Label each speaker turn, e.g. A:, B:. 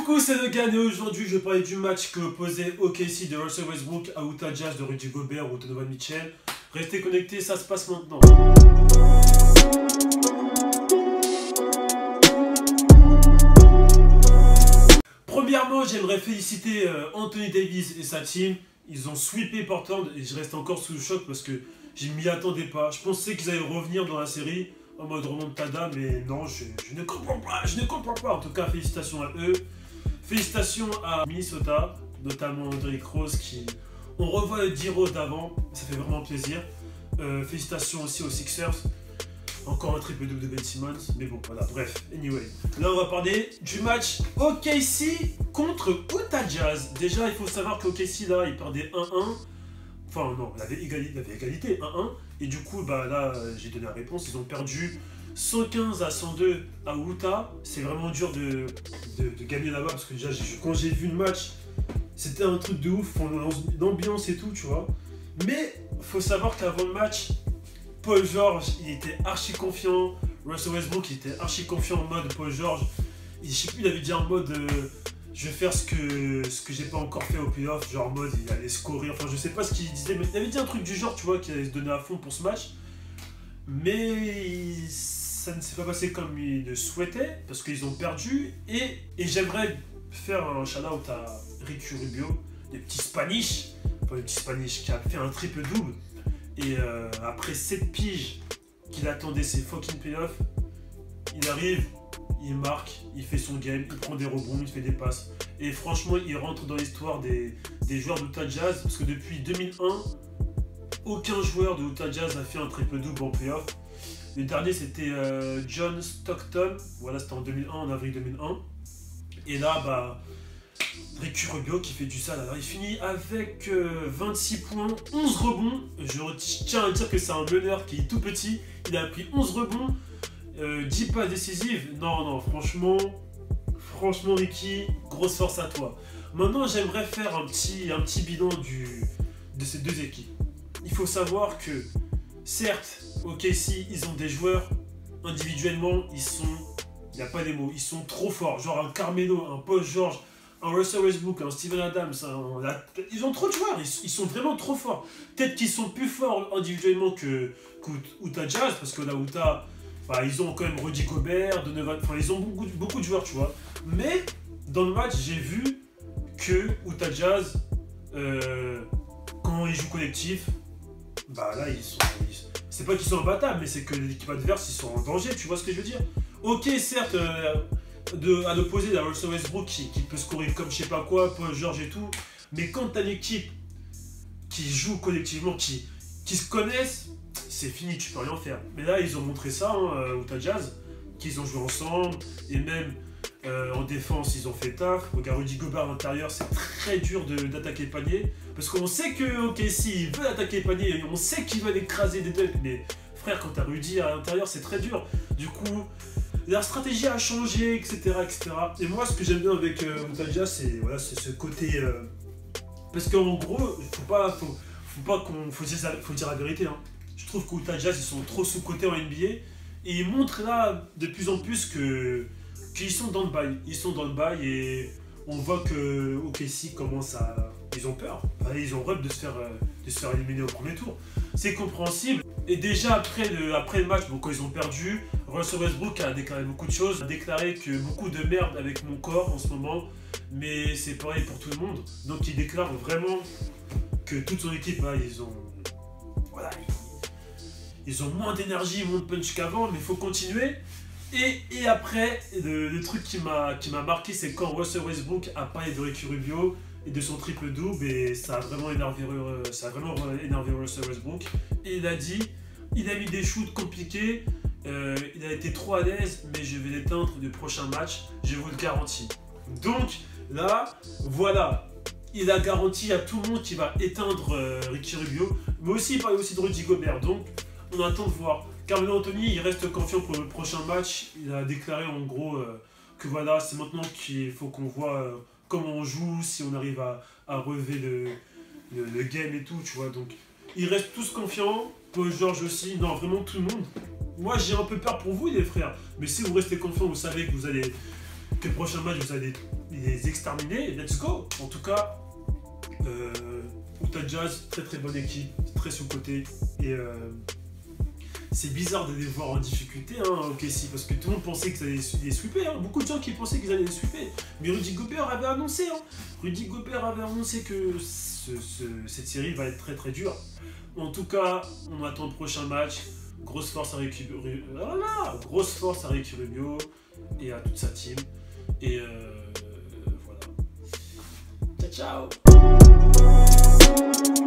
A: Coucou, c'est Logan et aujourd'hui je vais parler du match que opposait OKC de Russell Westbrook à Utah Jazz de Rudy Gobert ou Donovan Mitchell. Restez connectés, ça se passe maintenant. Premièrement, j'aimerais féliciter Anthony Davis et sa team. Ils ont sweepé Portland et je reste encore sous le choc parce que je m'y attendais pas. Je pensais qu'ils allaient revenir dans la série en mode remontada, mais non, je ne comprends pas, En tout cas, félicitations à eux. Félicitations à Minnesota, notamment Derrick Rose qui... On revoit le D-Rose d'avant, ça fait vraiment plaisir. Félicitations aussi aux Sixers. Encore un triple double de Ben Simmons, mais bon, voilà, bref, anyway. Là, on va parler du match OKC contre Utah Jazz. Déjà, il faut savoir qu'OKC, là, il perdait 1-1. Enfin, non, il avait égalité, 1-1. Et du coup, bah là, j'ai donné la réponse. Ils ont perdu 115 à 102 à Utah. C'est vraiment dur de gagner là-bas parce que déjà, quand j'ai vu le match, c'était un truc de ouf, l'ambiance et tout, tu vois. Mais faut savoir qu'avant le match, Paul George, il était archi confiant. Russell Westbrook, il était archi confiant en mode Paul George. Je sais plus, il avait dit en mode je vais faire ce que j'ai pas encore fait au playoff, genre en mode il allait scorer. Enfin, je sais pas ce qu'il disait, mais il avait dit un truc du genre, tu vois, qu'il allait se donner à fond pour ce match. Mais ça ne s'est pas passé comme il le souhaitait parce qu'ils ont perdu. Et j'aimerais faire un shout-out à Ricky Rubio, des petits Spanish, qui a fait un triple-double. Et après 7 piges qu'il attendait ses fucking playoffs, il arrive, il marque, il fait son game, il prend des rebonds, il fait des passes. Et franchement, il rentre dans l'histoire des joueurs d'Utah Jazz parce que depuis 2001, aucun joueur de Utah Jazz a fait un triple-double en playoff. Le dernier, c'était John Stockton. Voilà, c'était en 2001, en avril 2001. Et là, bah... Ricky Rubio qui fait du sale. Alors il finit avec 26 points, 11 rebonds. Je tiens à dire que c'est un meneur qui est tout petit. Il a pris 11 rebonds, 10 passes décisives. Non, franchement Ricky, grosse force à toi. Maintenant j'aimerais faire un petit bilan de ces deux équipes. Il faut savoir que certes, OKC, ils ont des joueurs individuellement, il n'y a pas des mots, ils sont trop forts. Genre un Carmelo, un Paul George, un Russell Westbrook, un Steven Adams, ils ont trop de joueurs, ils sont vraiment trop forts. Peut-être qu'ils sont plus forts individuellement que Utah Jazz, parce que là, Utah, bah, ils ont quand même Rudy Gobert, Donovan, enfin, ils ont beaucoup de joueurs, tu vois. Mais dans le match, j'ai vu que Utah Jazz, quand ils jouent collectif, bah là, c'est pas qu'ils sont imbattables, mais c'est que l'équipe adverse, ils sont en danger, tu vois ce que je veux dire. Ok, certes, à l'opposé d'un Russell Westbrook qui peut scorer comme je sais pas quoi, Paul George et tout, mais quand t'as l'équipe qui joue collectivement, qui se connaissent, c'est fini, tu peux rien faire. Mais là, ils ont montré ça, Utah Jazz, qu'ils ont joué ensemble, et même en défense, ils ont fait taf. Regarde, Rudy Gobert à l'intérieur, c'est très dur d'attaquer le panier, parce qu'on sait que s'il veut attaquer le panier, on sait qu'il va écraser des dunks, mais frère, quand t'as Rudy à l'intérieur, c'est très dur. Du coup, la stratégie a changé, etc. Et moi, ce que j'aime bien avec Utah Jazz, c'est voilà, ce côté... parce qu'en gros, faut dire la vérité. Hein. Je trouve qu'Utah Jazz, ils sont trop sous-cotés en NBA. Et ils montrent là, de plus en plus, qu'ils sont dans le bail. Ils sont dans le bail et on voit que OKC commence à... Ils ont peur. Enfin, ils ont rêve de se faire éliminer au premier tour. C'est compréhensible. Et déjà après le match, bon, quand ils ont perdu, Russell Westbrook a déclaré beaucoup de choses. Il a déclaré que beaucoup de merde avec mon corps en ce moment, mais c'est pareil pour tout le monde. Donc il déclare vraiment que toute son équipe, là, ils ont moins d'énergie, moins de punch qu'avant, mais il faut continuer. Et après, le truc qui m'a marqué, c'est quand Russell Westbrook a parlé de Ricky Rubio et de son triple-double, et ça a vraiment énervé Russell Westbrook. Et il a dit, il a mis des shoots compliqués, il a été trop à l'aise, mais je vais l'éteindre du prochain match, je vous le garantis. Donc là, voilà, il a garanti à tout le monde qu'il va éteindre Ricky Rubio, mais aussi il parlait aussi de Rudy Gobert, donc on attend de voir. Carmelo Anthony, il reste confiant pour le prochain match, il a déclaré en gros que voilà, c'est maintenant qu'il faut qu'on voit comment on joue, si on arrive à relever le game et tout, tu vois. Donc, ils restent tous confiants. Paul George aussi. Non, vraiment tout le monde. Moi, j'ai un peu peur pour vous, les frères. Mais si vous restez confiants, vous savez que vous allez que le prochain match, vous allez les exterminer. Let's go. En tout cas, Utah Jazz, très très bonne équipe, très sous-côté. Et c'est bizarre de les voir en difficulté, hein, OKC, parce que tout le monde pensait qu'ils allaient les sweeper. Hein. Beaucoup de gens qui pensaient qu'ils allaient les sweeper. Mais Rudy Gobert avait annoncé. Hein. Rudy Gobert avait annoncé que cette série va être très très dure. En tout cas, on attend le prochain match. Grosse force à Ricky Rubio et à toute sa team. Et voilà. Ciao ciao.